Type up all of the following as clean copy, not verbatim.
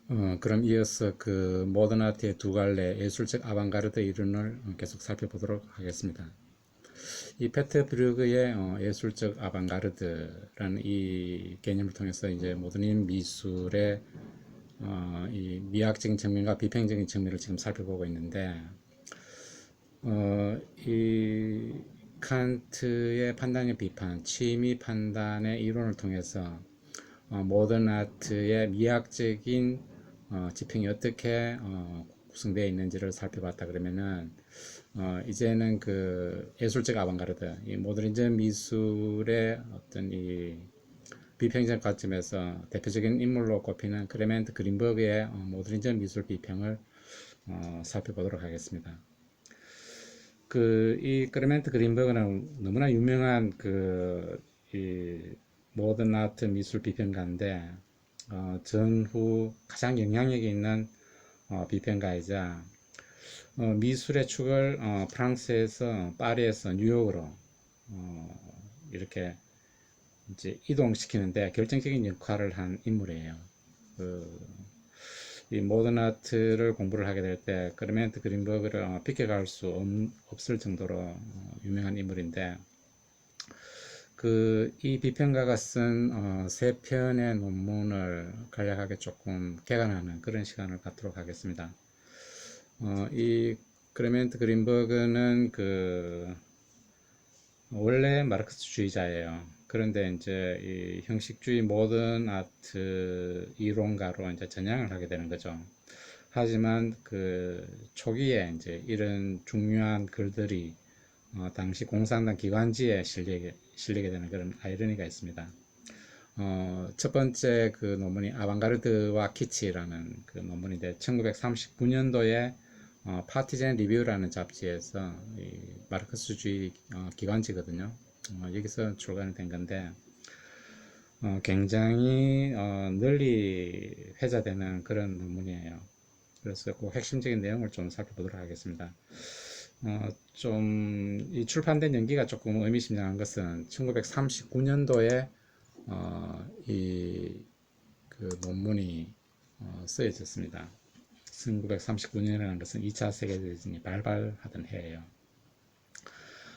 그럼 이어서 그 모던 아트의 두 갈래 예술적 아방가르드 이론을 계속 살펴보도록 하겠습니다. 이 페트 브루그의 예술적 아방가르드라는 이 개념을 통해서 이제 모더니즘 미술의 이 미학적인 측면과 비평적인 측면을 지금 살펴보고 있는데, 이 칸트의 판단력 비판, 취미 판단의 이론을 통해서 모던 아트의 미학적인 지평이 어떻게 구성되어 있는지를 살펴봤다 그러면은, 이제는 그 예술적 아방가르드, 이 모더니즘 미술의 어떤 이 비평적 관점에서 대표적인 인물로 꼽히는 클레멘트 그린버그의 모더니즘 미술 비평을 살펴보도록 하겠습니다. 이 클레멘트 그린버그는 너무나 유명한 이 모던 아트 미술 비평가인데, 전후 가장 영향력 있는 비평가이자 미술의 축을 프랑스에서 파리에서 뉴욕으로 이렇게 이제 이동시키는데 결정적인 역할을 한 인물이에요. 이 모던 아트를 공부를 하게 될 때 클레멘트 그린버그를 비껴갈 수 없을 정도로 유명한 인물인데, 이 비평가가 쓴 세 편의 논문을 간략하게 조금 개관하는 그런 시간을 갖도록 하겠습니다. 이 클레멘트 그린버그는 원래 마르크스주의자예요. 그런데 이제 이 형식주의 모던 아트 이론가로 이제 전향을 하게 되는 거죠. 하지만 초기에 이제 이런 중요한 글들이 당시 공산당 기관지에 실리게 되는 그런 아이러니가 있습니다. 첫 번째 논문이 아방가르드와 키치라는 논문인데, 1939년도에 파티젠 리뷰라는 잡지에서 이 마르크스주의 기관지거든요. 여기서 출간이 된 건데, 굉장히 널리 회자되는 그런 논문이에요. 그래서 그 핵심적인 내용을 좀 살펴보도록 하겠습니다. 이 출판된 연기가 조금 의미심장한 것은 1939년도에 이 논문이 쓰여졌습니다. 1939년이라는 것은 2차 세계대전이 발발하던 해예요.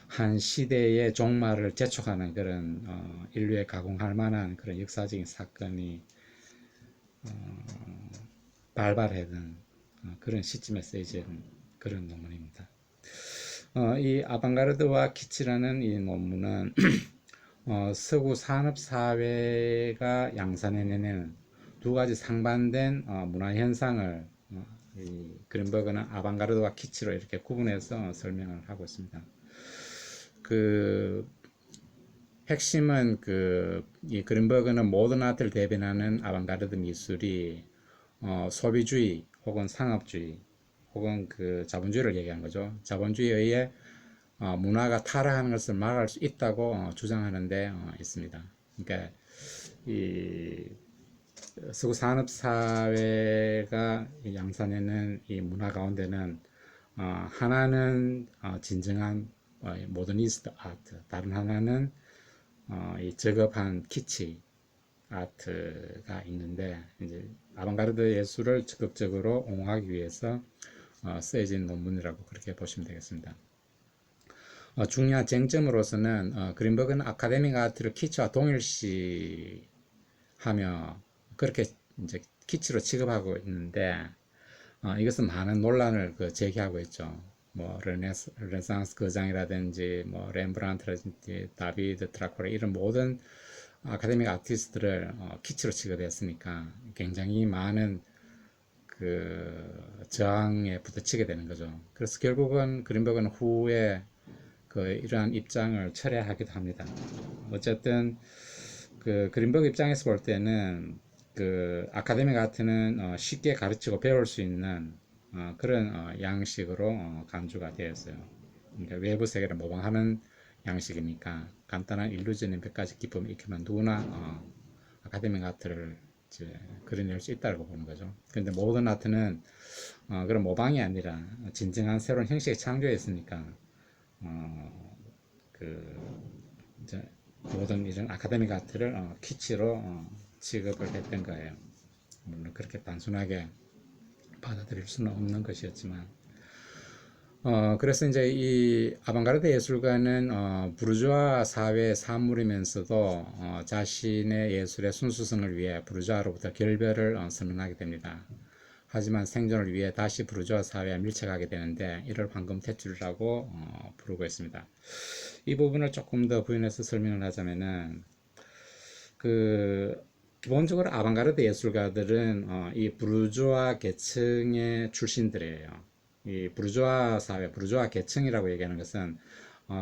한 시대의 종말을 재촉하는 그런 인류에 가공할 만한 그런 역사적인 사건이 발발하던 그런 시점에 쓰여진 그런 논문입니다. 이 아방가르드와 키치라는 이 논문은 서구 산업사회가 양산해내는 두 가지 상반된 문화 현상을 이 그린버그는 아방가르드와 키치로 이렇게 구분해서 설명을 하고 있습니다. 핵심은 이 그린버그는 모던 아트를 대변하는 아방가르드 미술이 소비주의 혹은 상업주의 혹은 자본주의를 얘기한 거죠. 자본주의에 의해 문화가 타락하는 것을 막을 수 있다고 주장하는 데 있습니다. 그러니까 이 서구 산업 사회가 양산하는 이 문화 가운데는 하나는 진정한 모더니스트 아트, 다른 하나는 이 저급한 키치 아트가 있는데, 이제 아방가르드 예술을 적극적으로 옹호하기 위해서 쓰여진 논문이라고 그렇게 보시면 되겠습니다. 중요한 쟁점으로서는 그린버그는 아카데믹 아트를 키치와 동일시하며 그렇게 이제 키치로 취급하고 있는데, 이것은 많은 논란을 제기하고 있죠. 뭐 르네상스 거장이라든지 뭐 렘브란트라든지 다비드 트라코레 이런 모든 아카데믹 아티스트를 키치로 취급했으니까 굉장히 많은 저항에 부딪히게 되는 거죠. 그래서 결국은 그린버그는 후에 이러한 입장을 철회하기도 합니다. 어쨌든 그린버그 입장에서 볼 때는 아카데믹 아트는 쉽게 가르치고 배울 수 있는 그런 양식으로 간주가 되었어요. 그러니까 외부 세계를 모방하는 양식이니까 간단한 일루전의 몇 가지 기법을 익히면 누구나 아카데믹 아트를 이제 그려낼 수 있다고 보는 거죠. 그런데 모던 아트는 그런 모방이 아니라 진정한 새로운 형식을 창조했으니까 이제 모든 이런 아카데믹 아트를 키치로 취급을 했던 거예요. 물론 그렇게 단순하게 받아들일 수는 없는 것이었지만, 그래서 이제 이 아방가르드 예술가는 부르주아 사회의 산물이면서도 자신의 예술의 순수성을 위해 부르주아로부터 결별을 선언하게 됩니다. 하지만 생존을 위해 다시 부르주아 사회에 밀착하게 되는데 이를 황금 퇴출이라고 부르고 있습니다. 이 부분을 조금 더 부연해서 설명을 하자면은 그 기본적으로 아방가르드 예술가들은 이 부르주아 계층의 출신들이에요. 이 부르주아 사회, 부르주아 계층이라고 얘기하는 것은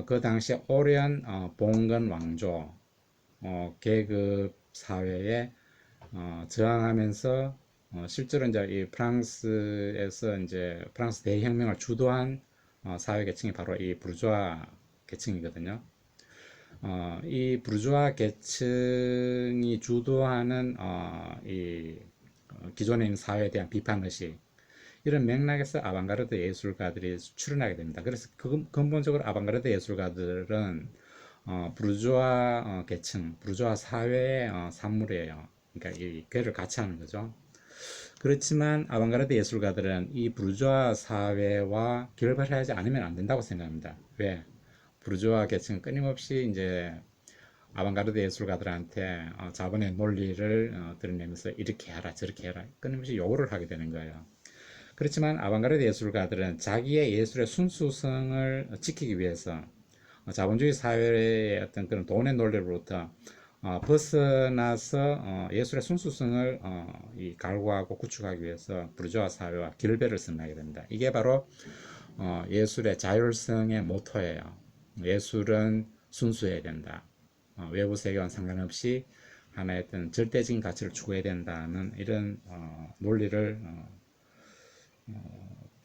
그 당시 오랜 봉건 왕조 계급 사회에 저항하면서 실제로 이제 이 프랑스에서 이제 프랑스 대혁명을 주도한 사회 계층이 바로 이 부르주아 계층이거든요. 이 부르주아 계층이 주도하는 이 기존에 있는 사회에 대한 비판 의식 이런 맥락에서 아방가르드 예술가들이 출현하게 됩니다. 그래서 근본적으로 아방가르드 예술가들은 부르주아 계층, 부르주아 사회의 산물이에요. 그러니까 이 괴를 같이 하는 거죠. 그렇지만 아방가르드 예술가들은 이 부르주아 사회와 결별하지 않으면 안 된다고 생각합니다. 왜? 부르주아 계층은 끊임없이 이제 아방가르드 예술가들한테 자본의 논리를 드러내면서 이렇게 해라 저렇게 해라 끊임없이 요구를 하게 되는 거예요. 그렇지만 아방가르드 예술가들은 자기의 예술의 순수성을 지키기 위해서 자본주의 사회의 어떤 그런 돈의 논리로부터 벗어나서 예술의 순수성을 갈구하고 구축하기 위해서 부르주아 사회와 결별을 선언하게 됩니다. 이게 바로 예술의 자율성의 모토예요. 예술은 순수해야 된다. 외부 세계와는 상관없이 하나의 어떤 절대적인 가치를 추구해야 된다는 이런 논리를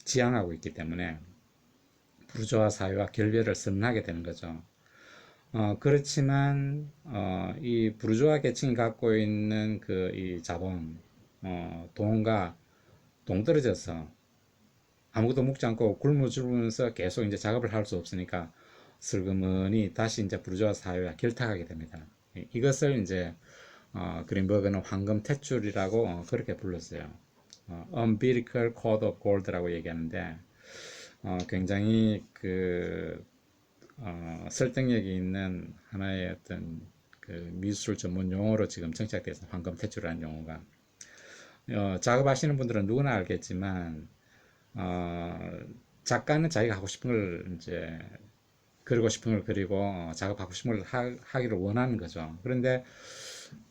지향하고 있기 때문에 부르주아 사회와 결별을 선언하게 되는 거죠. 그렇지만 이 부르주아 계층이 갖고 있는 그 이 자본, 돈과 동떨어져서 아무것도 묵지 않고 굶어 죽으면서 계속 이제 작업을 할 수 없으니까 슬그머니 다시 이제 부르주아 사회와 결탁하게 됩니다. 이것을 이제 그린버그는 황금 탯줄이라고 그렇게 불렀어요. Umbilical Cord of Gold라고 얘기하는데 굉장히 그 설득력이 있는 하나의 어떤 그 미술 전문 용어로 지금 정착돼서 황금 탯줄이라는 용어가 작업하시는 분들은 누구나 알겠지만 작가는 자기가 하고 싶은 걸 이제 그리고 싶은 걸 그리고 작업하고 싶은 걸 하기를 원하는 거죠. 그런데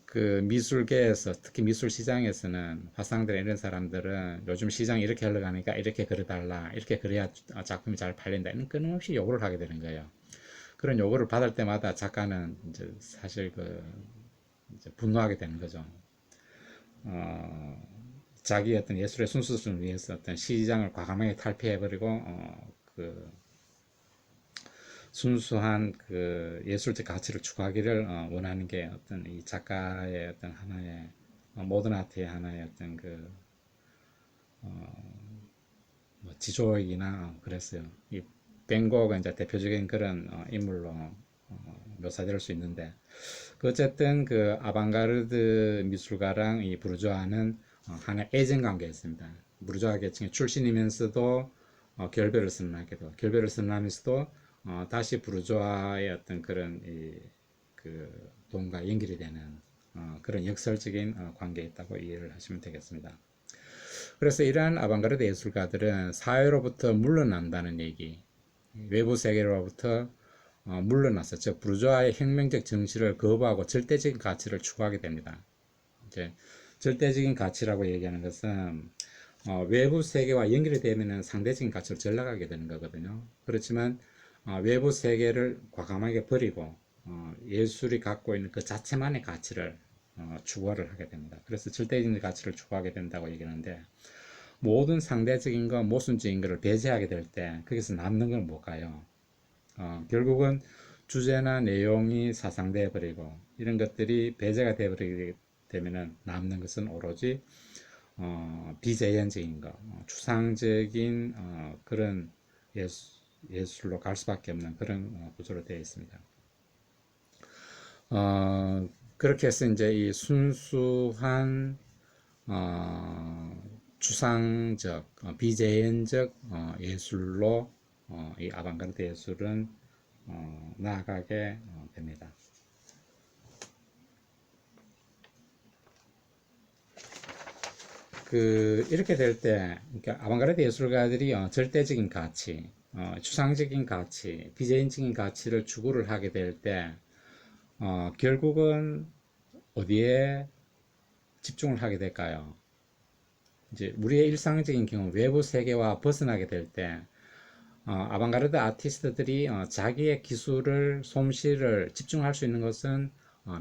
그 미술계에서 특히 미술 시장에서는 화상들 이런 사람들은 요즘 시장이 이렇게 흘러가니까 이렇게 그려달라 이렇게 그래야 작품이 잘 팔린다 이런 끊임없이 요구를 하게 되는 거예요. 그런 요구를 받을 때마다 작가는 이제 사실 그 이제 분노하게 되는 거죠. 자기 어떤 예술의 순수성을 위해서 어떤 시장을 과감하게 탈피해버리고 그 순수한 그 예술적 가치를 추구하기를 원하는 게 어떤 이 작가의 어떤 하나의 모던 아트의 하나의 어떤 그 뭐 지조이나 그랬어요. 이 벤고가 이제 대표적인 그런 인물로 묘사될 수 있는데 그 어쨌든 그 아방가르드 미술가랑 이 부르주아는 하나의 애정 관계였습니다. 부르주아 계층의 출신이면서도 결별을 선언하게 되고 결별을 선언하면서도 다시 부르주아의 어떤 그런 그 돈과 연결이 되는 그런 역설적인 관계에 있다고 이해를 하시면 되겠습니다. 그래서 이러한 아방가르드 예술가들은 사회로부터 물러난다는 얘기, 외부 세계로부터 물러나서 즉 부르주아의 혁명적 정치를 거부하고 절대적인 가치를 추구하게 됩니다. 이제 절대적인 가치라고 얘기하는 것은 외부 세계와 연결이 되면 상대적인 가치를 전락하게 되는 거거든요. 그렇지만 외부 세계를 과감하게 버리고 예술이 갖고 있는 그 자체만의 가치를 추구를 하게 됩니다. 그래서 절대적인 가치를 추구하게 된다고 얘기하는데 모든 상대적인 거, 모순적인 것을 배제하게 될 때 거기서 남는 건 뭘까요? 결국은 주제나 내용이 사상되어 버리고 이런 것들이 배제가 되어 버리게 되면 남는 것은 오로지 비재현적인 것, 추상적인 그런 예술로 갈 수밖에 없는 그런 구조로 되어 있습니다. 그렇게 해서 이제 이 순수한 추상적, 비재현적 예술로 이 아방가르드 예술은 나아가게 됩니다. 이렇게 될 때, 그러니까 아방가르드 예술가들이 절대적인 가치, 추상적인 가치, 비재현적인 가치를 추구를 하게 될 때, 결국은 어디에 집중을 하게 될까요? 이제 우리의 일상적인 경우 외부 세계와 벗어나게 될 때, 아방가르드 아티스트들이 자기의 기술을, 솜씨를 집중할 수 있는 것은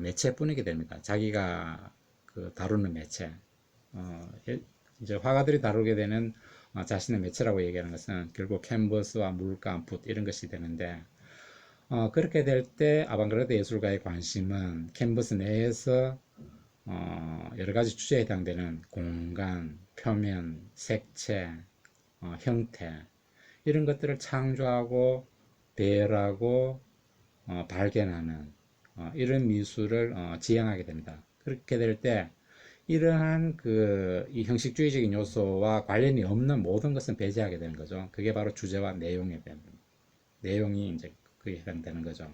매체뿐이게 됩니다. 자기가 다루는 매체. 이제 화가들이 다루게 되는 자신의 매체라고 얘기하는 것은 결국 캔버스와 물감, 붓 이런 것이 되는데, 그렇게 될 때 아방가르드 예술가의 관심은 캔버스 내에서 여러 가지 주제에 해당되는 공간, 표면, 색채, 형태 이런 것들을 창조하고 배열하고 발견하는 이런 미술을 지향하게 됩니다. 그렇게 될 때 이러한 이 형식주의적인 요소와 관련이 없는 모든 것은 배제하게 되는 거죠. 그게 바로 주제와 내용에 대한 내용이 이제 그게 해당되는 거죠.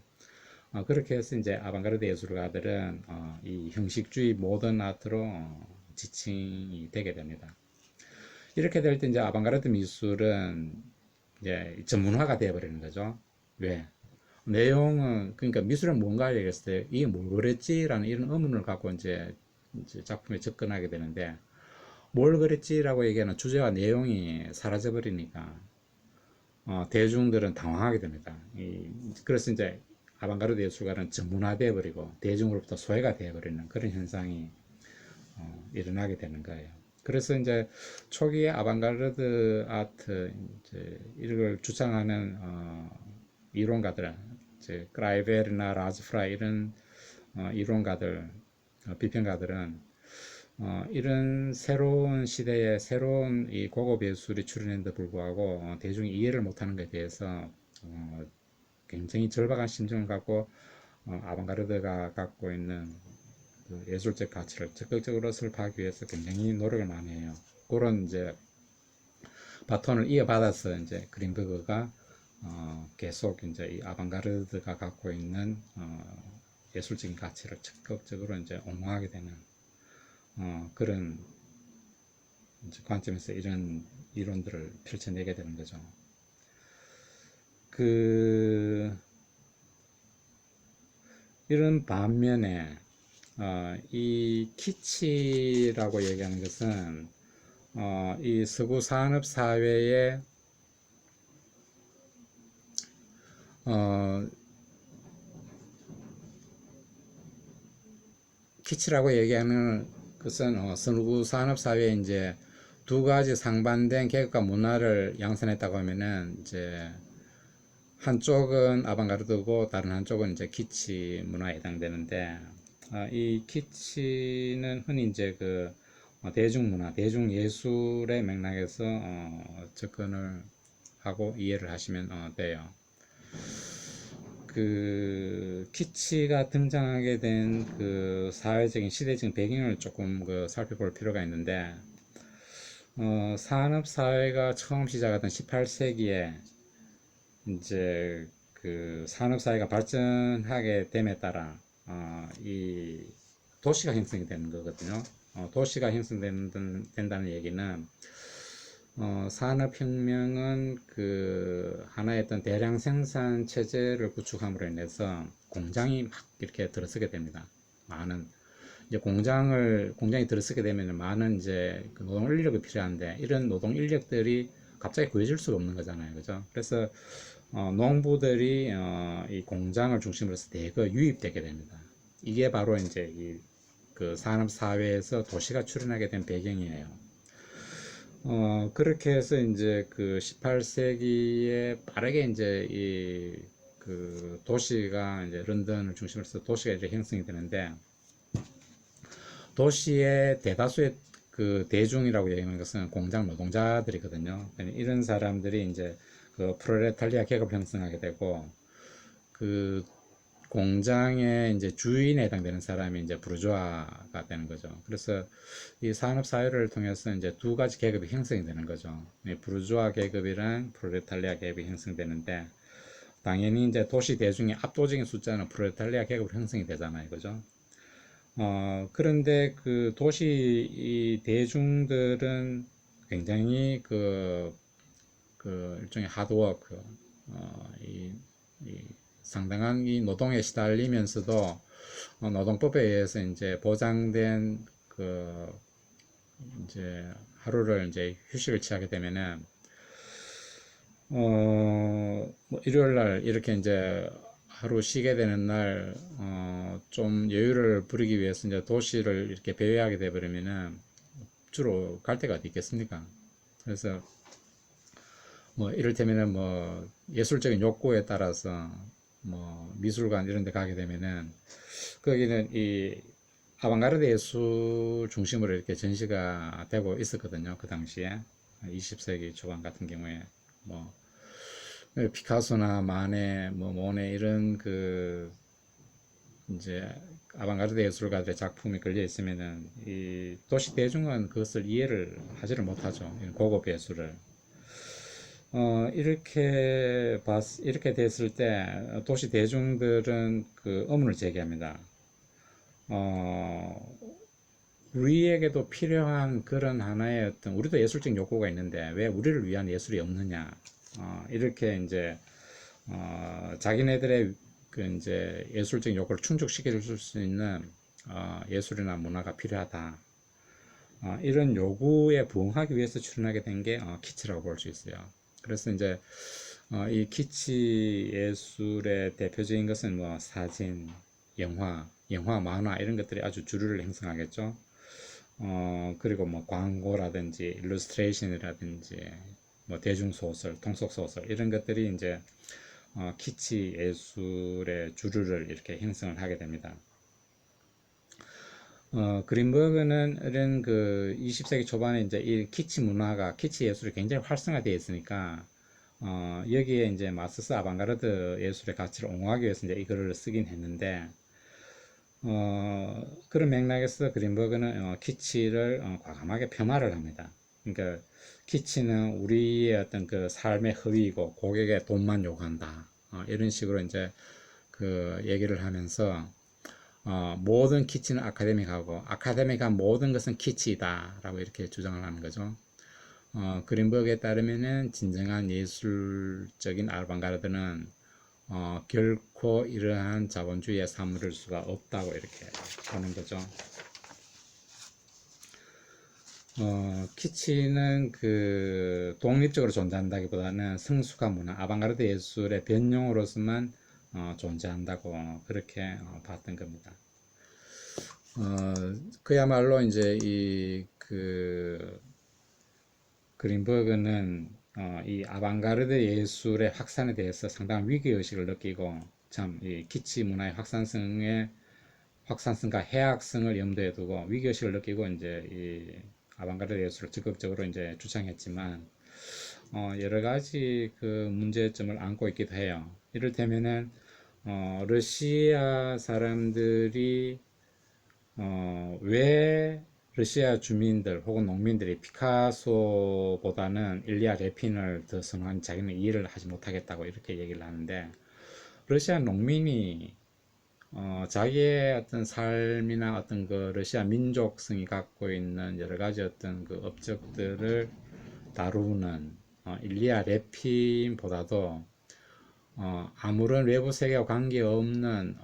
그렇게 해서 이제 아방가르드 예술가들은 이 형식주의 모던 아트로 지칭이 되게 됩니다. 이렇게 될 때 이제 아방가르드 미술은 이제 전문화가 되어버리는 거죠. 왜? 내용은 그러니까 미술은 뭔가 얘기했을 때 이게 뭘 그랬지라는 이런 의문을 갖고 이제 작품에 접근하게 되는데 뭘 그랬지라고 얘기하는 주제와 내용이 사라져 버리니까 대중들은 당황하게 됩니다. 그래서 이제 아방가르드 예술가는 전문화되어 버리고 대중으로부터 소외가 되어 버리는 그런 현상이 일어나게 되는 거예요. 그래서 이제 초기에 아방가르드 아트 이제 이걸 주장하는 이론가들, 이제 크라이베르나 라즈프라이 이런 이론가들, 비평가들은 이런 새로운 시대에 새로운 이 고급 예술이 출현했는데 불구하고 대중이 이해를 못하는 것에 대해서 굉장히 절박한 심정을 갖고 아방가르드가 갖고 있는 그 예술적 가치를 적극적으로 설파하기 위해서 굉장히 노력을 많이 해요. 그런 이제 바톤을 이어받아서 이제 그린버그가 계속 이제 이 아방가르드가 갖고 있는 예술적인 가치를 적극적으로 이제 옹호하게 되는 그런 이제 관점에서 이런 이론들을 펼쳐내게 되는 거죠. 이런 반면에 이 키치라고 얘기하는 것은 이 서구 산업 사회의 키치라고 얘기하는 것은 서구 산업 사회에 이제 두 가지 상반된 계급과 문화를 양산했다고 하면은 이제 한쪽은 아방가르드고 다른 한쪽은 이제 키치 문화에 해당되는데 이 키치는 흔히 이제 대중문화, 대중예술의 맥락에서 접근을 하고 이해를 하시면 돼요. 키치가 등장하게 된 사회적인 시대적인 배경을 조금 살펴볼 필요가 있는데 산업 사회가 처음 시작하던 18세기에 이제 산업 사회가 발전하게 됨에 따라 이 도시가 형성이 되는 거거든요. 도시가 형성된다는 얘기는 산업혁명은 하나의 어떤 대량 생산 체제를 구축함으로 인해서 공장이 막 이렇게 들어서게 됩니다. 많은 이제 공장이 들어서게 되면 많은 이제 노동 인력이 필요한데 이런 노동 인력들이 갑자기 구해질 수가 없는 거잖아요, 그죠? 그래서 농부들이 이 공장을 중심으로 해서 대거 유입되게 됩니다. 이게 바로 이제 산업 사회에서 도시가 출현하게 된 배경이에요. 그렇게 해서 이제 18세기에 빠르게 이제 도시가 이제 런던을 중심으로 해서 도시가 이제 형성이 되는데 도시의 대다수의 대중이라고 얘기하는 것은 공장 노동자들이거든요. 이런 사람들이 이제 프로레탈리아 계급을 형성하게 되고 공장의 이제 주인에 해당되는 사람이 이제 부르주아가 되는 거죠. 그래서 이 산업 사회를 통해서 이제 두 가지 계급이 형성이 되는 거죠. 이 부르주아 계급이랑 프롤레타리아 계급이 형성되는데, 당연히 이제 도시 대중의 압도적인 숫자는 프롤레타리아 계급으로 형성이 되잖아요, 그죠? 그런데 그 도시 이 대중들은 굉장히 그 일종의 하드워크, 이 상당한 이 노동에 시달리면서도 노동법에 의해서 이제 보장된 그 이제 하루를 이제 휴식을 취하게 되면은 뭐 일요일 날 이렇게 이제 하루 쉬게 되는 날, 좀 여유를 부리기 위해서 이제 도시를 이렇게 배회하게 돼버리면은 주로 갈 데가 어디 있겠습니까? 그래서 뭐 이를테면은 뭐 예술적인 욕구에 따라서 뭐 미술관 이런 데 가게 되면은 거기는 이 아방가르드 예술 중심으로 이렇게 전시가 되고 있었거든요. 그 당시에 20세기 초반 같은 경우에 뭐 피카소나 마네, 뭐 모네 이런 그 이제 아방가르드 예술가들의 작품이 걸려 있으면은 이 도시 대중은 그것을 이해를 하지를 못하죠. 고급 예술을. 이렇게 됐을 때 도시 대중들은 그 의문을 제기합니다. 어, 우리에게도 필요한 그런 하나의 어떤, 우리도 예술적 욕구가 있는데 왜 우리를 위한 예술이 없느냐. 이렇게 이제 자기네들의 그 이제 예술적 욕구를 충족시켜 줄 수 있는 예술이나 문화가 필요하다. 이런 요구에 부응하기 위해서 출연하게 된 게 키치라고 볼 수 있어요. 그래서 이제 이 키치 예술의 대표적인 것은 뭐 사진, 영화, 만화 이런 것들이 아주 주류를 형성하겠죠. 그리고 뭐 광고라든지 일러스트레이션이라든지 뭐 대중소설, 통속소설 이런 것들이 이제 키치 예술의 주류를 이렇게 형성을 하게 됩니다. 그린버그는 이런 그 20세기 초반에 이제 이 키치 문화가, 키치 예술이 굉장히 활성화되어 있으니까, 여기에 이제 마스스 아방가르드 예술의 가치를 옹호하기 위해서 이제 이거를 쓰긴 했는데, 그런 맥락에서 그린버그는 키치를 과감하게 폄하를 합니다. 그러니까 키치는 우리의 어떤 그 삶의 허위이고 고객의 돈만 요구한다. 이런 식으로 이제 그 얘기를 하면서 모든 키치는 아카데믹하고 아카데믹한 모든 것은 키치이다 라고 이렇게 주장을 하는 거죠. 그린버그에 따르면은 진정한 예술적인 아방가르드는 결코 이러한 자본주의에 사무를 수가 없다고 이렇게 하는 거죠. 키치는 그 독립적으로 존재한다기보다는 성숙한 문화, 아방가르드 예술의 변형으로서만 존재한다고 그렇게 봤던 겁니다. 그야말로 이제 이 그 그린버그는 이 아방가르드 예술의 확산에 대해서 상당한 위기의식을 느끼고 참 이 키치 문화의 확산성과 해악성을 염두에 두고 위기의식을 느끼고 이제 이 아방가르드 예술을 적극적으로 이제 주창했지만 여러 가지 그 문제점을 안고 있기도 해요. 이를테면은 러시아 사람들이 왜 러시아 주민들 혹은 농민들이 피카소보다는 일리아 레핀을 더 선호한 자기는 이해를 하지 못하겠다고 이렇게 얘기를 하는데, 러시아 농민이 자기의 어떤 삶이나 어떤 그 러시아 민족성이 갖고 있는 여러 가지 어떤 그 업적들을 다루는 일리아 레핀보다도 아무런 외부 세계와 관계없는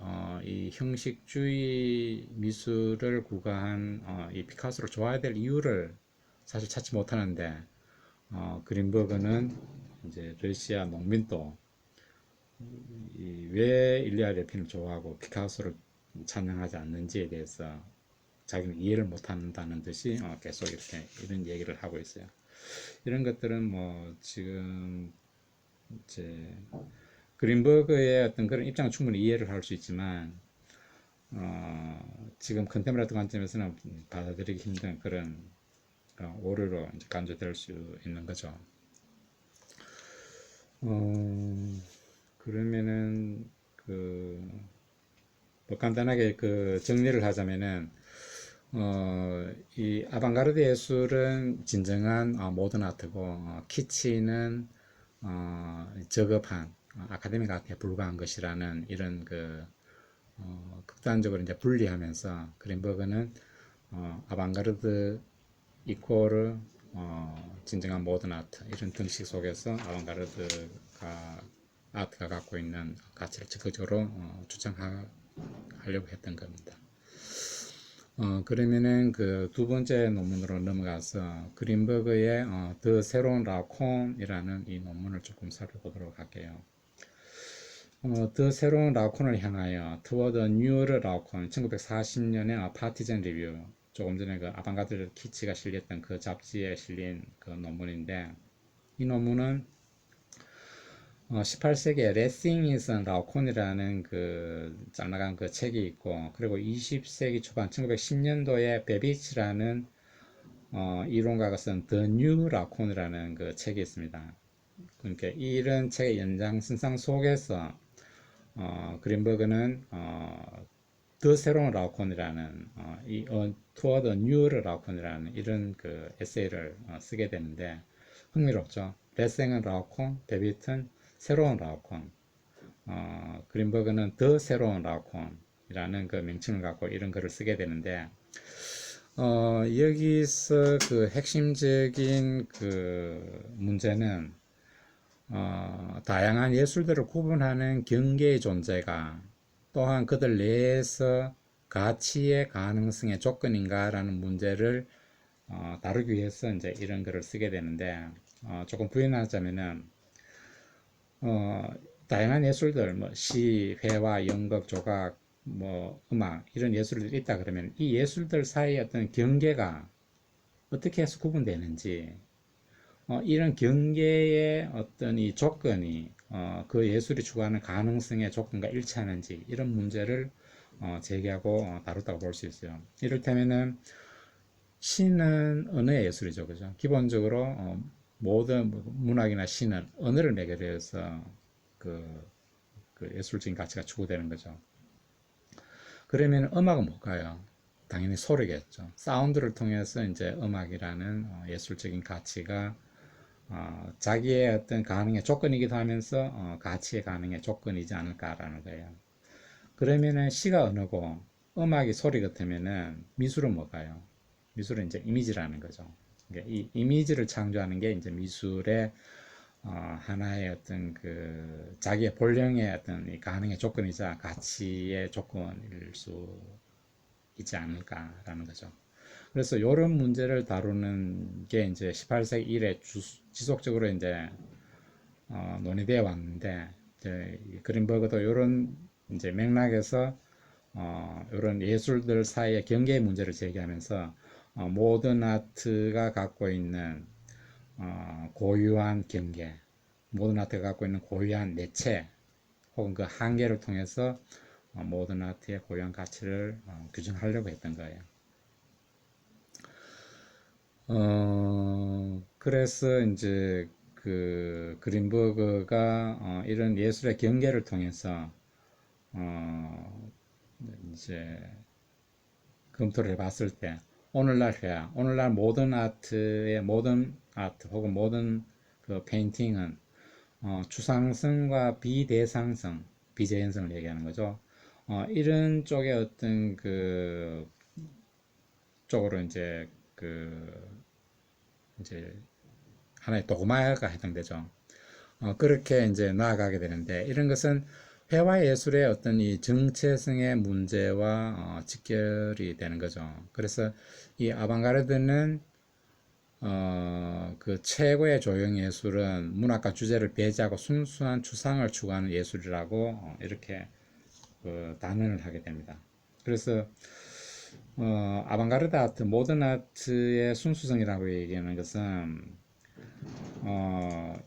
이 형식주의 미술을 구가한 이 피카소를 좋아해야 될 이유를 사실 찾지 못하는데, 그린버그는 이제 러시아 농민도 왜 일리아 레핀을 좋아하고 피카소를 찬양하지 않는지에 대해서 자기는 이해를 못한다는 듯이 계속 이렇게 이런 얘기를 하고 있어요. 이런 것들은 뭐 지금 이제 그린버그의 어떤 그런 입장은 충분히 이해를 할 수 있지만 지금 컨템포러리 관점에서는 받아들이기 힘든 그런 오류로 이제 간주될 수 있는 거죠. 그러면은 그 뭐 간단하게 그 정리를 하자면은 이 아방가르드 예술은 진정한 모던 아트고 키치는 저급한 아카데믹 아트에 불과한 것이라는 이런 그 극단적으로 이제 분리하면서 그린버그는 아방가르드 이코르 진정한 모던 아트 이런 등식 속에서 아방가르드가 아트가 갖고 있는 가치를 적극적으로 주장하려고 했던 겁니다. 그러면은 그 두 번째 논문으로 넘어가서 그린버그의 더 새로운 라콘이라는 이 논문을 조금 살펴보도록 할게요. 더 새로운 라콘을 향하여 Toward a Newer 라콘 1940년에 파티전 리뷰 조금 전에 그 아방가르드 키치가 실렸던 그 잡지에 실린 그 논문인데 이 논문은 18세기에 레싱이슨 라오콘이라는 그 짤막한 그 책이 있고 그리고 20세기 초반 1910년도에 베비치라는 이론가가 쓴 The New 라콘이라는 그 책이 있습니다. 그러니까 이런 책의 연장선상 속에서 그린버그는 더 새로운 라오콘이라는 이 Toward a Newer 라오콘이라는 이런 그 에세이를 쓰게 되는데 흥미롭죠. 레생은 라오콘, 베비트는 새로운 라오콘, 그린버그는 더 새로운 라오콘이라는 그 명칭을 갖고 이런 글을 쓰게 되는데 여기서 그 핵심적인 그 문제는 다양한 예술들을 구분하는 경계의 존재가 또한 그들 내에서 가치의 가능성의 조건인가라는 문제를 다루기 위해서 이제 이런 글을 쓰게 되는데 조금 부연하자면은 다양한 예술들 뭐 시, 회화, 연극, 조각, 뭐 음악 이런 예술들이 있다 그러면 이 예술들 사이의 어떤 경계가 어떻게 해서 구분되는지 이런 경계의 어떤 이 조건이 그 예술이 추구하는 가능성의 조건과 일치하는지 이런 문제를 제기하고 다뤘다고 볼 수 있어요. 이를테면은 시는 언어의 예술이죠, 그죠? 기본적으로 모든 문학이나 시는 언어를 매개로 해서 그 예술적인 가치가 추구되는 거죠. 그러면 음악은 뭘까요? 당연히 소리겠죠. 사운드를 통해서 이제 음악이라는 예술적인 가치가 자기의 어떤 가능의 조건이기도 하면서 가치의 가능의 조건이지 않을까라는 거예요. 그러면은 시가 언어고 음악이 소리 같으면은 미술은 뭘까요? 미술은 이제 이미지라는 거죠. 그러니까 이 이미지를 창조하는 게 이제 미술의 하나의 어떤 그 자기의 본령의 어떤 이 가능의 조건이자 가치의 조건일 수 있지 않을까라는 거죠. 그래서 이런 문제를 다루는 게 이제 18세기 이래 지속적으로 이제 논의되어 왔는데 이제 그린버그도 이런 이제 맥락에서 이런 예술들 사이의 경계의 문제를 제기하면서 모던 아트가 갖고 있는 고유한 경계, 모던 아트가 갖고 있는 고유한 내체 혹은 그 한계를 통해서 모던 아트의 고유한 가치를 규정하려고 했던 거예요. 그래서 이제 그 그린버그가 이런 예술의 경계를 통해서 이제 검토를 해봤을 때 오늘날 회화, 오늘날 모던 아트의 모던 아트 혹은 모던 그 페인팅은 추상성과 비대상성, 비재현성을 얘기하는 거죠. 이런 쪽의 어떤 그 쪽으로 이제 하나의 도구마가 해당되죠. 그렇게 이제 나아가게 되는데 이런 것은 회화 예술의 어떤 이 정체성의 문제와 직결이 되는 거죠. 그래서 이 아방가르드는 그 최고의 조형 예술은 문학과 주제를 배제하고 순수한 추상을 추구하는 예술이라고 이렇게 단언을 하게 됩니다. 그래서 아방가르드 아트, 모던 아트의 순수성이라고 얘기하는 것은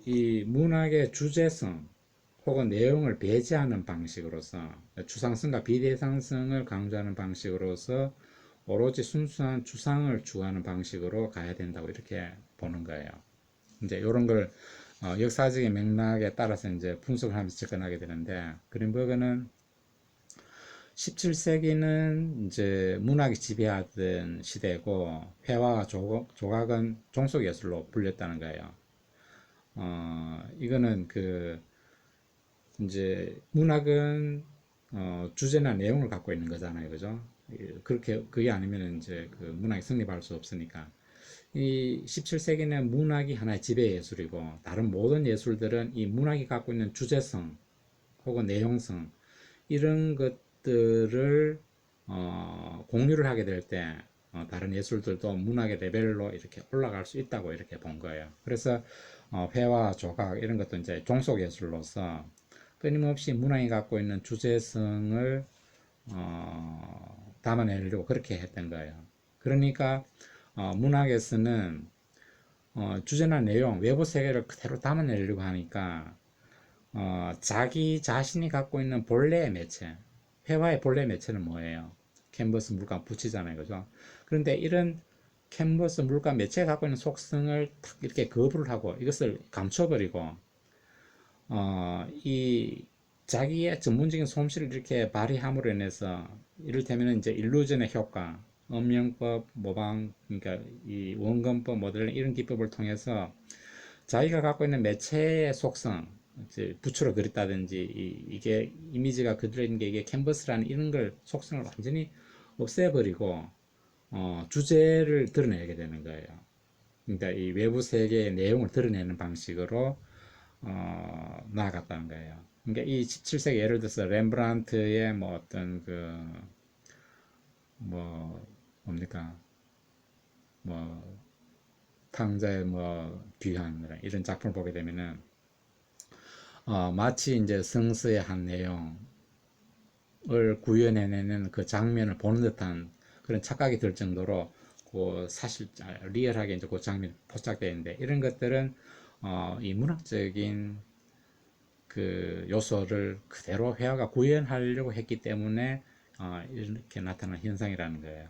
이 문학의 주제성 혹은 내용을 배제하는 방식으로서 추상성과 비대상성을 강조하는 방식으로서 오로지 순수한 추상을 추구하는 방식으로 가야 된다고 이렇게 보는 거예요. 이제 이런 걸 역사적인 맥락에 따라서 이제 분석을 하면서 접근하게 되는데 그린버그는 17세기는 이제 문학이 지배하던 시대고 회화와 조각은 종속 예술로 불렸다는 거예요. 이거는 그 이제 문학은 주제나 내용을 갖고 있는 거잖아요, 그죠? 그렇게 그게 아니면 이제 그 문학이 성립할 수 없으니까. 이 17세기는 문학이 하나의 지배 예술이고 다른 모든 예술들은 이 문학이 갖고 있는 주제성 혹은 내용성 이런 것들을 공유를 하게 될 때 다른 예술들도 문학의 레벨로 이렇게 올라갈 수 있다고 이렇게 본 거예요. 그래서 회화, 조각 이런 것도 이제 종속 예술로서 끊임없이 문학이 갖고 있는 주제성을 담아내려고 그렇게 했던 거예요. 그러니까 문학에서는 주제나 내용, 외부 세계를 그대로 담아내려고 하니까 자기 자신이 갖고 있는 본래의 매체, 회화의 본래 매체는 뭐예요? 캔버스, 물감, 붓이잖아요, 그죠? 그런데 이런 캔버스, 물감, 매체가 갖고 있는 속성을 탁 이렇게 거부를 하고 이것을 감춰버리고 이 자기의 전문적인 솜씨를 이렇게 발휘함으로 인해서 이를테면 이제 일루전의 효과, 음영법, 모방, 그러니까 이 원근법, 모델링 이런 기법을 통해서 자기가 갖고 있는 매체의 속성, 이제 붓으로 그렸다든지 이게 이미지가 그대로 있는 게 이게 캔버스라는 이런 걸 속성을 완전히 없애버리고 주제를 드러내게 되는 거예요. 그러니까 이 외부 세계의 내용을 드러내는 방식으로 나아갔다는 거예요. 그러니까 이 17세기 예를 들어서 렘브란트의 뭐 어떤 그 뭐 뭡니까 뭐 탕자의 뭐 귀환 이런 작품을 보게 되면은 마치 이제 성서의 한 내용을 구현해내는 그 장면을 보는 듯한 그런 착각이 들 정도로 그 사실 리얼하게 이제 그 장면이 포착되어 있는데 이런 것들은 이 문학적인 그 요소를 그대로 회화가 구현하려고 했기 때문에 이렇게 나타나는 현상이라는 거예요.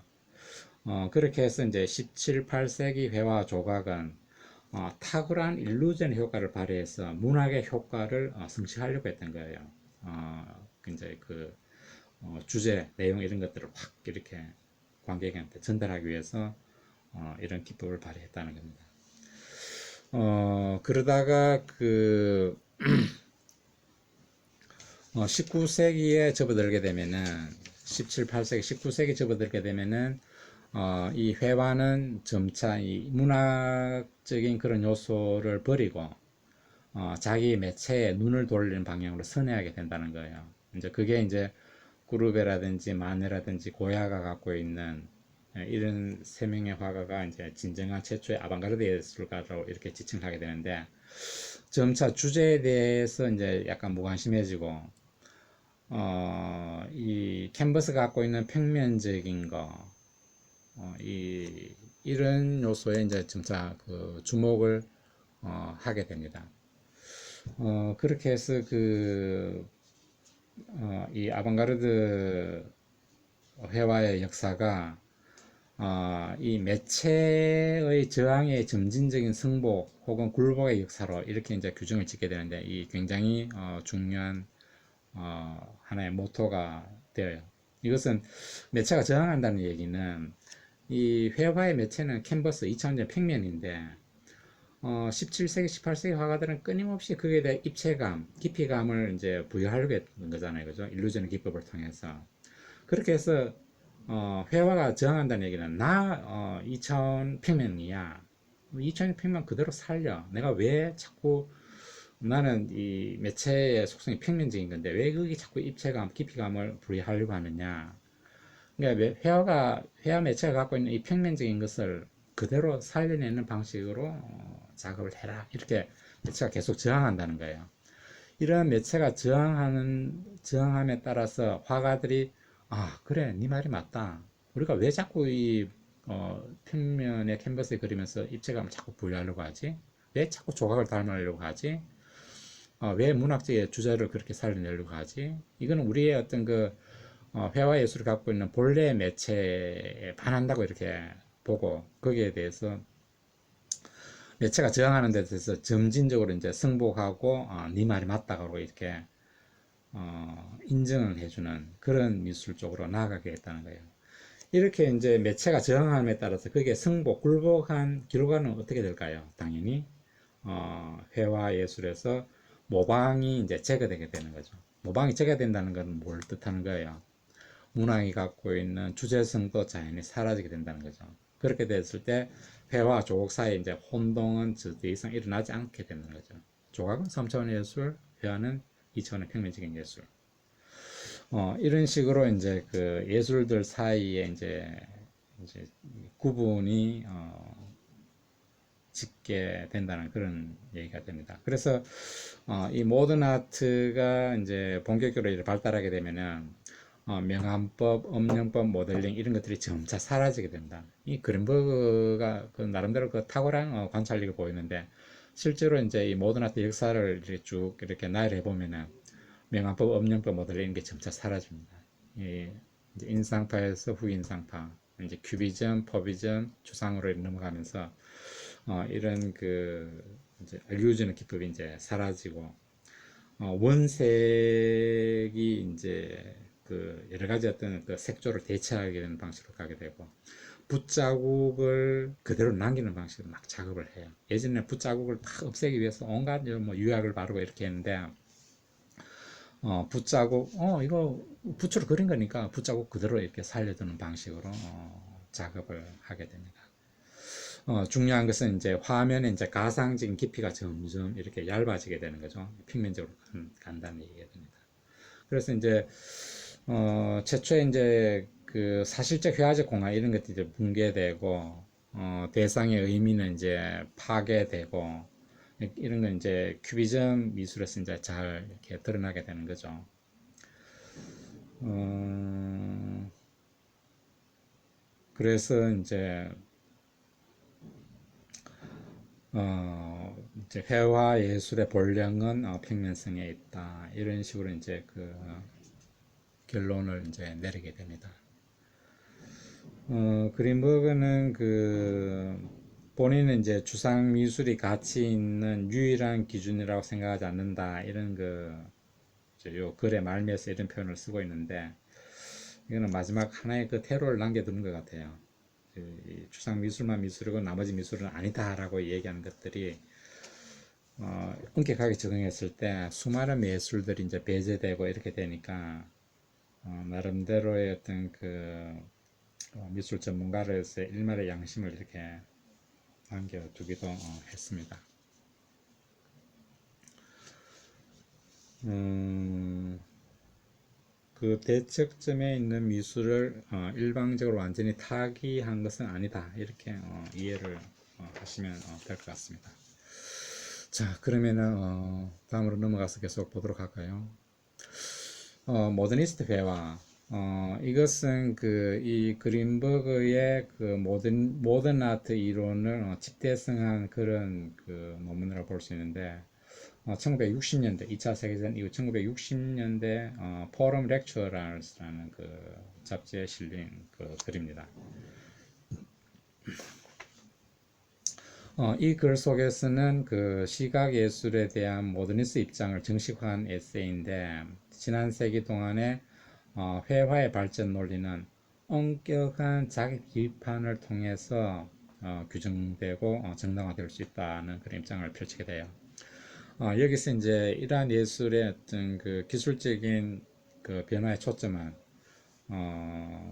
그렇게 해서 이제 17, 8세기 회화 조각은 탁월한 일루전 효과를 발휘해서 문학의 효과를 성취하려고 했던 거예요. 이제 그 주제, 내용 이런 것들을 확 이렇게 관객한테 전달하기 위해서 이런 기법을 발휘했다는 겁니다. 그러다가 그 19세기에 접어들게 되면은 17, 8세기, 19세기 접어들게 되면은 이 회화는 점차 이 문학적인 그런 요소를 버리고 자기 매체에 눈을 돌리는 방향으로 선회하게 된다는 거예요. 이제 그게 이제 구르베라든지 마네라든지 고야가 갖고 있는 이런 세 명의 화가가 이제 진정한 최초의 아방가르드 예술가로 이렇게 지칭하게 되는데 점차 주제에 대해서 이제 약간 무관심해지고 이 캔버스가 갖고 있는 평면적인 거, 이런 요소에 이제 점차 그 주목을 하게 됩니다. 그렇게 해서 이 아방가르드 회화의 역사가 이 매체의 저항의 점진적인 승복 혹은 굴복의 역사로 이렇게 이제 규정을 짓게 되는데 이 굉장히 중요한 하나의 모토가 되어요. 이것은 매체가 저항한다는 얘기는 이 회화의 매체는 캔버스 2차원적 평면인데 17세기, 18세기 화가들은 끊임없이 그에 대해 입체감, 깊이감을 이제 부여하려고 했던 거잖아요. 그죠? 일루전 기법을 통해서. 그렇게 해서 회화가 저항한다는 얘기는 2차원 평면이야. 2차원 평면 그대로 살려. 내가 왜 자꾸 나는 이 매체의 속성이 평면적인 건데 왜 그게 자꾸 입체감, 깊이감을 부여하려고 하느냐. 그러니까 회화 매체가 갖고 있는 이 평면적인 것을 그대로 살려내는 방식으로 작업을 해라. 이렇게 매체가 계속 저항한다는 거예요. 이런 매체가 저항함에 따라서 화가들이 그래, 네 말이 맞다. 우리가 왜 자꾸 이 평면의 캔버스에 그리면서 입체감을 자꾸 부여하려고 하지? 왜 자꾸 조각을 닮으려고 하지? 왜 문학적인 주제를 그렇게 살려내려고 하지? 이거는 우리의 어떤 그 회화 예술을 갖고 있는 본래 매체에 반한다고 이렇게 보고 거기에 대해서 매체가 저항하는 데 대해서 점진적으로 이제 승복하고 네 말이 맞다고 이렇게 인정을 해주는 그런 미술 쪽으로 나아가게 됐다는 거예요. 이렇게 이제 매체가 저항함에 따라서 그게 승복, 굴복한 결과는 어떻게 될까요? 당연히 회화 예술에서 모방이 이제 제거되게 되는 거죠. 모방이 제거된다는 건 뭘 뜻하는 거예요? 문학이 갖고 있는 주제성도 자연히 사라지게 된다는 거죠. 그렇게 됐을 때 회화 조각 사이에 이제 혼동은 더 이상 일어나지 않게 되는 거죠. 조각은 3차원의 예술, 회화는 2차원의 평면적인 예술. 이런 식으로 이제 그 예술들 사이에 이제 구분이 짓게 된다는 그런 얘기가 됩니다. 그래서 이 모던 아트가 이제 본격적으로 발달하게 되면은 명암법, 음영법, 모델링 이런 것들이 점차 사라지게 된다. 이 그린버그가 그 나름대로 그 탁월한 관찰력을 보이는데 실제로 이제 이 모던 아트 역사를 이렇게 쭉 이렇게 나열해 보면은 명암법, 음영법, 모델링 이런 게 점차 사라집니다. 이 이제 인상파에서 후인상파, 이제 큐비즘, 퍼비즘, 추상으로 넘어가면서 이런 그 이제 알류즈는 기법이 이제 사라지고 원색이 이제 그 여러 가지 어떤 그 색조를 대체하게 되는 방식으로 가게 되고 붓자국을 그대로 남기는 방식으로 막 작업을 해요. 예전에 붓자국을 다 없애기 위해서 온갖 뭐 유약을 바르고 이렇게 했는데 붓자국 이거 붓으로 그린 거니까 붓자국 그대로 이렇게 살려두는 방식으로 작업을 하게 됩니다. 중요한 것은 이제 화면에 이제 가상적인 깊이가 점점 이렇게 얇아지게 되는 거죠. 평면적으로 간다는 얘기가 됩니다. 그래서 이제 최초에 이제 그 사실적 회화적 공간 이런 것들이 붕괴되고 대상의 의미는 이제 파괴되고 이런 건 이제 큐비즘 미술에서 이제 잘 이렇게 드러나게 되는 거죠. 그래서 이제 회화 예술의 본령은 평면성에 있다. 이런 식으로 이제 그 결론을 이제 내리게 됩니다. 그린버그는 그 본인은 이제 추상 미술이 가치 있는 유일한 기준이라고 생각하지 않는다. 이런 요 글의 말미에서 이런 표현을 쓰고 있는데 이거는 마지막 하나의 그 퇴로를 남겨두는 것 같아요. 추상 미술만 미술이고 나머지 미술은 아니다라고 얘기하는 것들이 엄격하게 적용했을 때 수많은 예술들이 이제 배제되고 이렇게 되니까 나름대로의 어떤 그 미술 전문가로서의 일말의 양심을 이렇게 남겨두기도 했습니다. 그 대척점에 있는 미술을 일방적으로 완전히 타기한 것은 아니다. 이렇게 이해를 하시면 될 것 같습니다. 자, 그러면은 다음으로 넘어가서 계속 보도록 할까요? 모더니스트 회화. 이것은 그 이 그린버그의 그 모던 아트 이론을 집대성한 그런 그 논문이라고 볼 수 있는데 1960년대 2차 세계대전 이후 1960년대 포럼 렉처럴스라는 그 잡지에 실린 그 글입니다. 이 글 속에서는 그 시각 예술에 대한 모더니스트 입장을 정식화한 에세이인데 지난 세기 동안의 회화의 발전 논리는 엄격한 자기 비판을 통해서 규정되고 정당화될 수 있다는 그런 입장을 펼치게 돼요. 여기서 이제 이러한 예술의 어떤 그 기술적인 그 변화의 초점은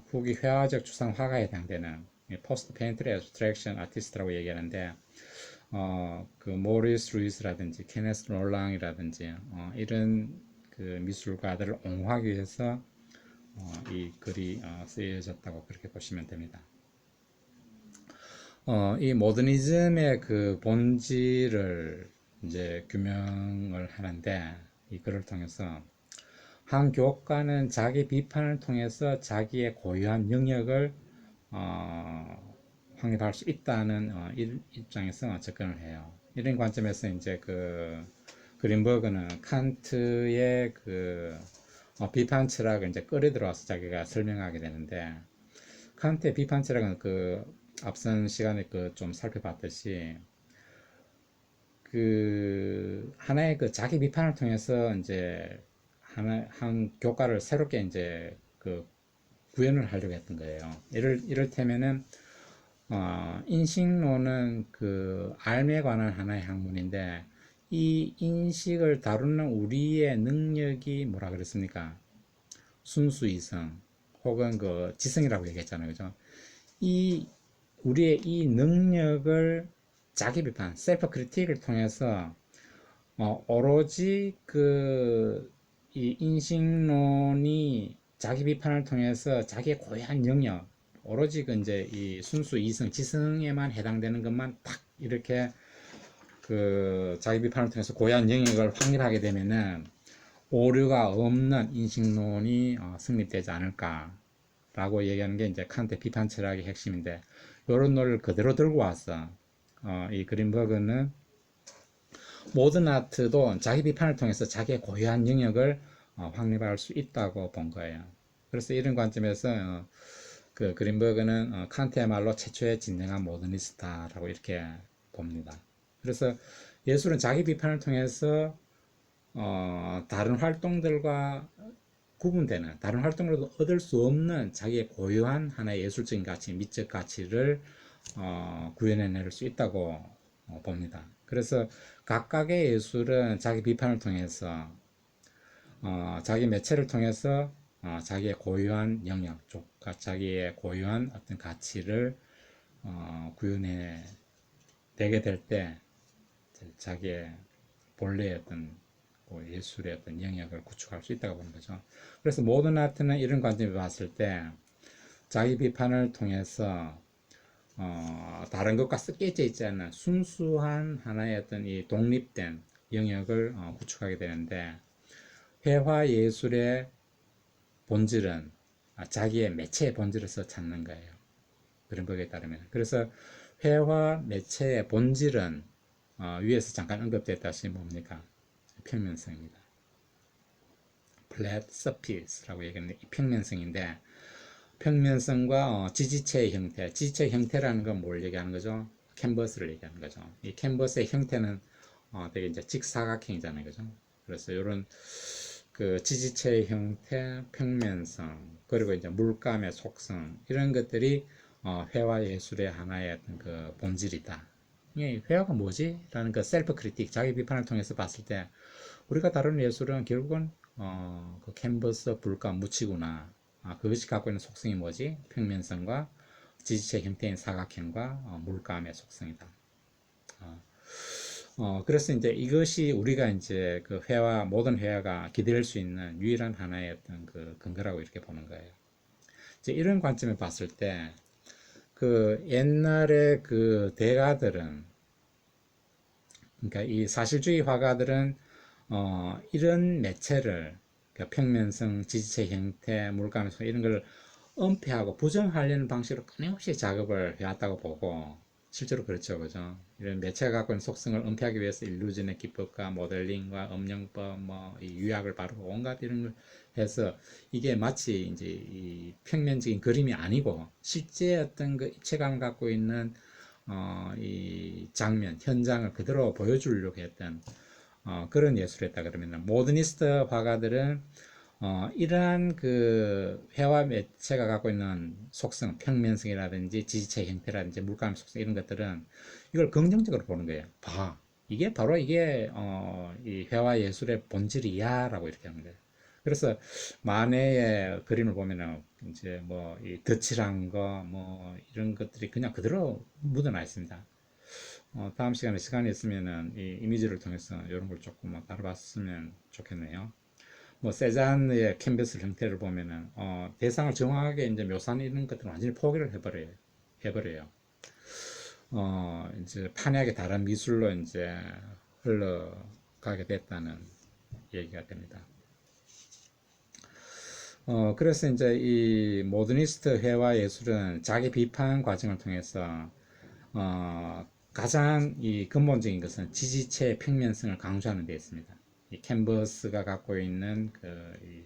후기 회화적 추상 화가에 해당되는 포스트 페인트리 애브스트랙션 아티스트라고 얘기하는데 그 모리스 루이스라든지 케네스 롤랑이라든지 이런 그 미술가들을 옹호하기 위해서 이 글이 쓰여졌다고 그렇게 보시면 됩니다. 이 모더니즘의 그 본질을 이제 규명을 하는데 이 글을 통해서 한 교과는 자기 비판을 통해서 자기의 고유한 영역을 확립할 수 있다는 입장에서 접근을 해요. 이런 관점에서 이제 그 그린버그는 칸트의 그 비판 철학을 이제 끌어 들어와서 자기가 설명하게 되는데 칸트의 비판 철학은 그 앞선 시간에 그 좀 살펴봤듯이 그 하나의 그 자기 비판을 통해서 이제 한 교과를 새롭게 이제 그 구현을 하려고 했던 거예요. 이를테면은 인식론은 그 삶에 관한 하나의 학문인데 이 인식을 다루는 우리의 능력이 뭐라 그랬습니까? 순수 이성 혹은 그 지성이라고 얘기했잖아요, 그죠? 이 우리의 이 능력을 자기 비판, 셀프 크리틱을 통해서 오로지 그 이 인식론이 자기 비판을 통해서 자기의 고유한 영역, 오로지 그 이제 이 순수 이성, 지성에만 해당되는 것만 딱 이렇게 그 자기 비판을 통해서 고유한 영역을 확립하게 되면은 오류가 없는 인식론이 성립되지 않을까라고 얘기하는 게 이제 칸트의 비판 철학의 핵심인데, 이런 논리를 그대로 들고 왔어. 이 그린버그는 모든 아트도 자기 비판을 통해서 자기의 고유한 영역을 확립할 수 있다고 본 거예요. 그래서 이런 관점에서 그 그린버그는 칸트의 말로 최초의 진정한 모더니스트라고 이렇게 봅니다. 그래서 예술은 자기 비판을 통해서 다른 활동들과 구분되는, 다른 활동으로도 얻을 수 없는 자기의 고유한 하나의 예술적인 가치, 미적 가치를 구현해낼 수 있다고 봅니다. 그래서 각각의 예술은 자기 비판을 통해서 자기 매체를 통해서 자기의 고유한 영역, 자기의 고유한 어떤 가치를 구현해 내게 될 때 자기의 본래의 어떤 예술의 어떤 영역을 구축할 수 있다고 보는 거죠. 그래서 모든 아트는 이런 관점에 봤을 때 자기 비판을 통해서 다른 것과 섞여져 있지 않는 순수한 하나의 어떤 이 독립된 영역을 구축하게 되는데, 회화 예술의 본질은 자기의 매체의 본질에서 찾는 거예요. 그런 거에 따르면. 그래서 회화 매체의 본질은 위에서 잠깐 언급됐다시피 뭡니까? 평면성입니다. flat surface라고 얘기하는데 이 평면성인데, 평면성과 지지체의 형태, 지지체의 형태라는 건 뭘 얘기하는 거죠? 캔버스를 얘기하는 거죠. 이 캔버스의 형태는 되게 이제 직사각형이잖아요, 그죠? 그래서 이런 그 지지체의 형태, 평면성, 그리고 이제 물감의 속성, 이런 것들이 회화 예술의 하나의 어떤 그 본질이다. 이 회화가 뭐지? 라는 그 셀프 크리틱, 자기 비판을 통해서 봤을 때 우리가 다루는 예술은 결국은 그 캔버스, 물감, 묻히구나. 그것이 갖고 있는 속성이 뭐지? 평면성과 지지체 형태인 사각형과 물감의 속성이다. 그래서 이제 이것이 우리가 이제 그 회화, 모든 회화가 기댈 수 있는 유일한 하나의 어떤 그 근거라고 이렇게 보는 거예요. 이제 이런 관점을 봤을 때, 그 옛날에 그 대가들은, 그러니까 이 사실주의 화가들은 이런 매체를, 그러니까 평면성, 지지체 형태, 물감의 속성 이런 걸 은폐하고 부정하려는 방식으로 끊임없이 작업을 해왔다고 보고, 실제로 그렇죠, 그죠? 이런 매체가 갖고 있는 속성을 은폐하기 위해서 일루전의 기법과 모델링과 음영법, 이 유약을 바르고 온갖 이런 걸 해서 이게 마치 이제 이 평면적인 그림이 아니고 실제 어떤 그 입체감을 갖고 있는 이 장면, 현장을 그대로 보여주려고 했던 그런 예술이었다 그러면, 모더니스트 화가들은 이러한 그 회화 매체가 갖고 있는 속성, 평면성이라든지 지지체 형태라든지 물감 속성 이런 것들은 이걸 긍정적으로 보는 거예요. 봐, 이게 바로 이게 이 회화 예술의 본질이야라고 이렇게 하는 거예요. 그래서 마네의 그림을 보면은 이제 뭐 이 덧칠한 거 뭐 이런 것들이 그냥 그대로 묻어나 있습니다. 다음 시간에 시간이 있으면은 이 이미지를 통해서 이런 걸 조금 다뤄봤으면 좋겠네요. 뭐 세잔의 캔버스 형태를 보면은 대상을 정확하게 이제 묘사하는 이런 것들은 완전히 포기를 해버려요. 이제 판약의 다른 미술로 이제 흘러가게 됐다는 얘기가 됩니다. 그래서 이제 이 모더니스트 회화 예술은 자기 비판 과정을 통해서 가장 이 근본적인 것은 지지체의 평면성을 강조하는 데 있습니다. 이 캔버스가 갖고 있는 이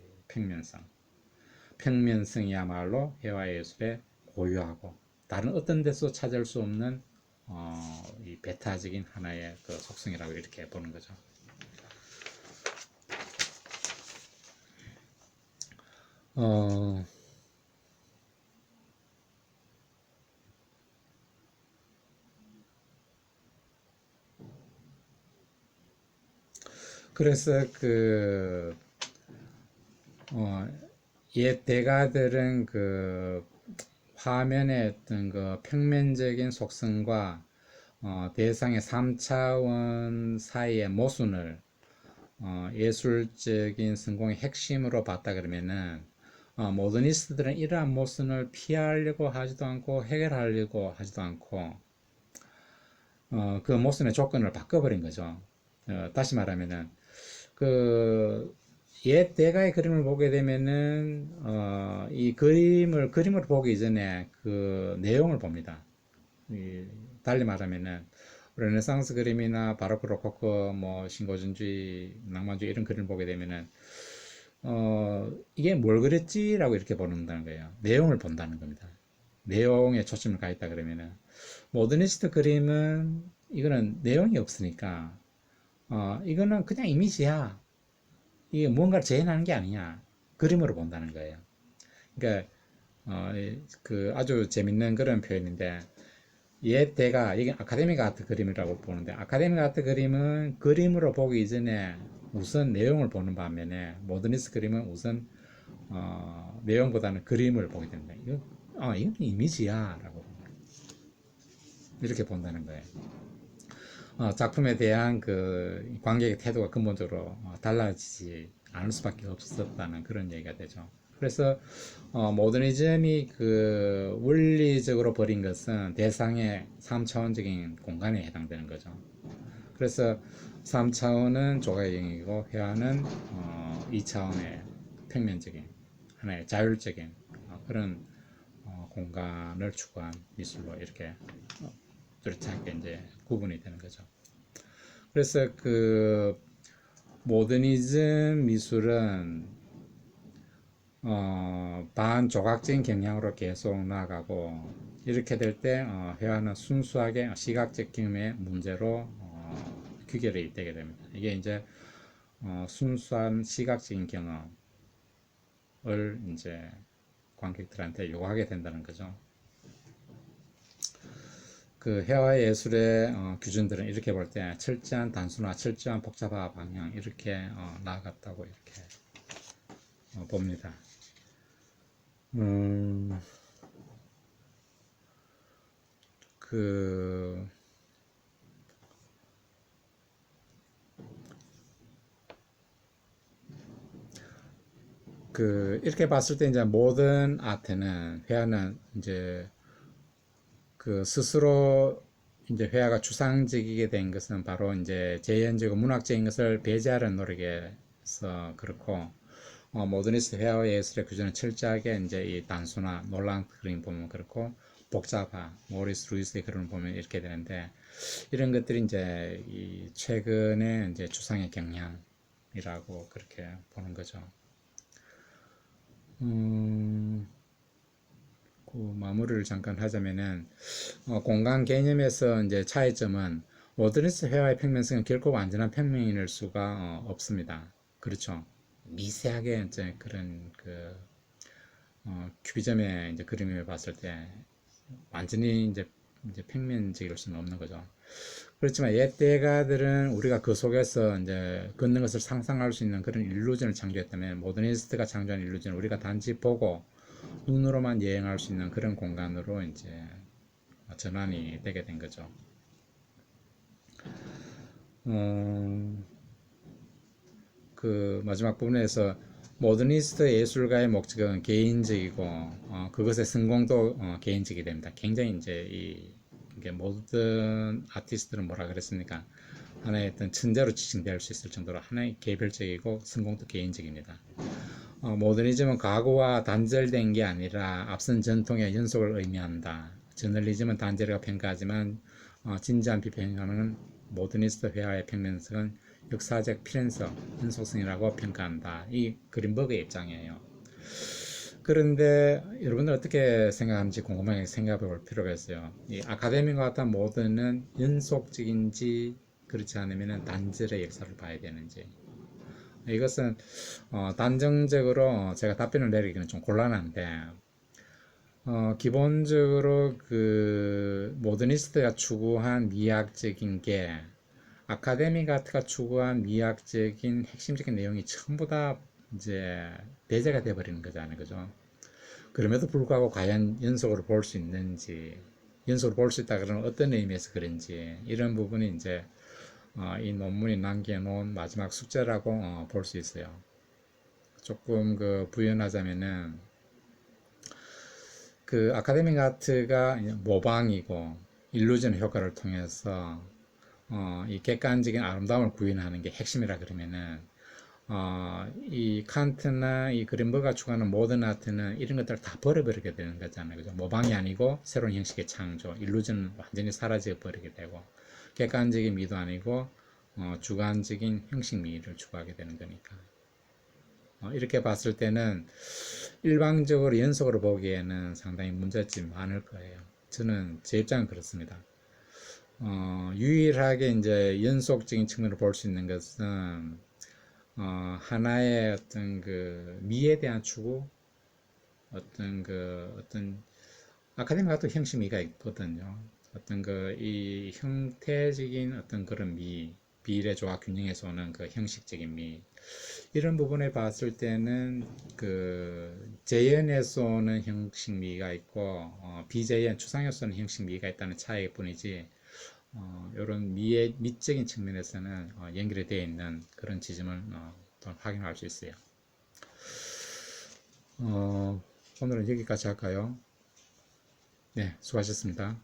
평면성이야말로 회화 예술의 고유하고 다른 어떤 데서 찾을 수 없는 이 베타적인 하나의 그 속성이라고 이렇게 보는 거죠. 어, 그래서 어, 옛 대가들은 화면의 어떤 평면적인 속성과 대상의 3차원 사이의 모순을 예술적인 성공의 핵심으로 봤다 그러면은 모더니스트들은 이러한 모순을 피하려고 하지도 않고 해결하려고 하지도 않고 그 모순의 조건을 바꿔버린 거죠. 다시 말하면은 그 옛 대가의 그림을 보게 되면은 이 그림을 보기 전에 그 내용을 봅니다. 달리 말하면은 르네상스 그림이나 바로크 로코코 뭐 신고전주의 낭만주의 이런 그림을 보게 되면은 이게 뭘 그랬지라고 이렇게 보는다는 거예요. 내용을 본다는 겁니다. 내용에 초점을 가 있다 그러면은 모더니스트 그림은 이거는 내용이 없으니까 이거는 그냥 이미지야. 이게 무언가를 재현하는 게 아니냐. 그림으로 본다는 거예요. 그러니까 그 아주 재밌는 그런 표현인데 옛 대가 이게 아카데믹 아트 그림이라고 보는데 아카데믹 아트 그림은 그림으로 보기 이전에 우선 내용을 보는 반면에 모더니스트 그림은 우선 내용보다는 그림을 보게 된다. 이건 이미지야라고 이렇게 본다는 거예요. 작품에 대한 그 관객의 태도가 근본적으로 달라지지 않을 수밖에 없었다는 그런 얘기가 되죠. 그래서 모더니즘이 그 원리적으로 버린 것은 대상의 3차원적인 공간에 해당되는 거죠. 그래서 3차원은 조각의 영역이고 회화는 2차원의 평면적인 하나의 자율적인 그런 공간을 추구한 미술로 이렇게 뚜렷하게 이제 구분이 되는 거죠. 그래서 그 모더니즘 미술은 반조각적인 경향으로 계속 나아가고 이렇게 될 때 회화는 순수하게 시각적 경험의 문제로 귀결이 되게 됩니다. 이게 이제 순수한 시각적인 경험을 이제 관객들한테 요구하게 된다는 거죠. 그 회화 예술의 기준들은 이렇게 볼 때 철저한 단순화, 철저한 복잡화 방향 이렇게 나아갔다고 이렇게 봅니다. 음, 그, 이렇게 봤을 때 이제 모던 아트는 회화는 이제 그 스스로 이제 회화가 추상적이게 된 것은 바로 이제 재현적이고 문학적인 것을 배제하려는 노력에서 그렇고 모더니스트 회화 예술의 규준은 철저하게 이제 이 단순화, 놀란 그림 보면 그렇고 복잡화, 모리스 루이스의 그림을 보면 이렇게 되는데 이런 것들이 이제 이 최근의 이제 추상의 경향이라고 그렇게 보는 거죠. 음, 그 마무리를 잠깐 하자면은 공간 개념에서 이제 차이점은 모더니스트 회화의 평면성은 결코 완전한 평면일 수가 없습니다. 그렇죠. 미세하게 이제 그런 큐비즘의 이제 그림을 봤을 때 완전히 이제 평면적일 수는 없는 거죠. 그렇지만 옛 대가들은 우리가 그 속에서 이제 걷는 것을 상상할 수 있는 그런 일루전을 창조했다면 모더니스트가 창조한 일루전을 우리가 단지 보고 눈으로만 여행할 수 있는 그런 공간으로 이제 전환이 되게 된 거죠. 음, 그 마지막 부분에서 모더니스트 예술가의 목적은 개인적이고 그것의 성공도 개인적이 됩니다. 굉장히 이제 이게 모든 아티스트들은 뭐라 그랬습니까? 하나의 어떤 천재로 지칭될 수 있을 정도로 하나의 개별적이고 성공도 개인적입니다. 모더니즘은 과거와 단절된 게 아니라 앞선 전통의 연속을 의미한다. 저널리즘은 단절과 평가하지만 진지한 비평하는 모더니스트 회화의 평면성은 역사적 필연성, 연속성이라고 평가한다. 이 그린버그의 입장이에요. 그런데 여러분들 어떻게 생각하는지 궁금하게 생각해 볼 필요가 있어요. 이 아카데미와 같은 모던은 연속적인지 그렇지 않으면 단절의 역사를 봐야 되는지 이것은 단정적으로 제가 답변을 내리기는 좀 곤란한데, 기본적으로 그 모더니스트가 추구한 미학적인 게 아카데미 아트가 추구한 미학적인 핵심적인 내용이 전부 다 이제 배제가 돼버리는 거잖아요, 그죠? 그럼에도 불구하고 과연 연속으로 볼 수 있는지, 연속으로 볼 수 있다 그러면 어떤 의미에서 그런지 이런 부분이 이제 이 논문이 남겨놓은 마지막 숙제라고 볼 수 있어요. 조금 그 부연하자면은 그 아카데믹 아트가 모방이고 일루전 효과를 통해서 이 객관적인 아름다움을 구현하는 게 핵심이라 그러면은 이 칸트나 이 그린버그가 추구하는 모던 아트는 이런 것들을 다 버려버리게 되는 거잖아요. 그죠? 모방이 아니고 새로운 형식의 창조, 일루전은 완전히 사라져 버리게 되고 객관적인 미도 아니고 주관적인 형식 미를 추구하게 되는 거니까. 이렇게 봤을 때는 일방적으로 연속으로 보기에는 상당히 문제점이 많을 거예요. 저는 제 입장은 그렇습니다. 유일하게 이제 연속적인 측면을 볼 수 있는 것은 하나의 어떤 그 미에 대한 추구, 어떤 아카데미 같은 형식미가 있거든요. 어떤 그 이 형태적인 어떤 그런 미, 비례 조화 균형에서 오는 그 형식적인 미, 이런 부분에 봤을 때는 그 재현에서 오는 형식미가 있고 비재현 추상에서 오는 형식미가 있다는 차이일 뿐이지 이런 미의 미적인 측면에서는 연결이 되어 있는 그런 지점을 또 확인할 수 있어요. 오늘은 여기까지 할까요? 네, 수고하셨습니다.